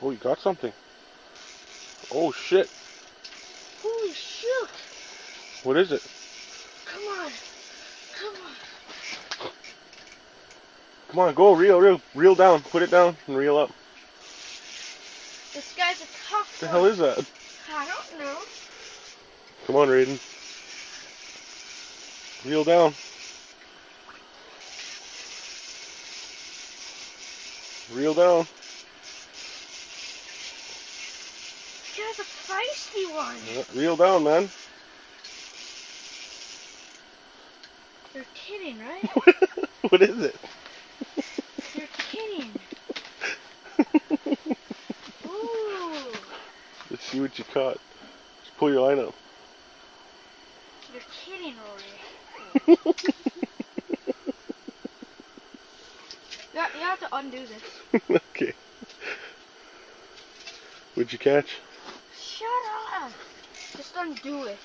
Oh, you got something. Oh, shit. Holy shit! What is it? Come on! Come on! Come on, go. Reel down. Put it down and reel up. This guy's a tough What the one. hell is that? I don't know. Come on, Raiden. Reel down. Reel down. This guy's a feisty one. Reel down, man. You're kidding, right? What is it? You're kidding. Ooh. Let's see what you caught. Just pull your line up. You're kidding, Rory. You have to undo this. Okay. What'd you catch? Shut up. Just undo it.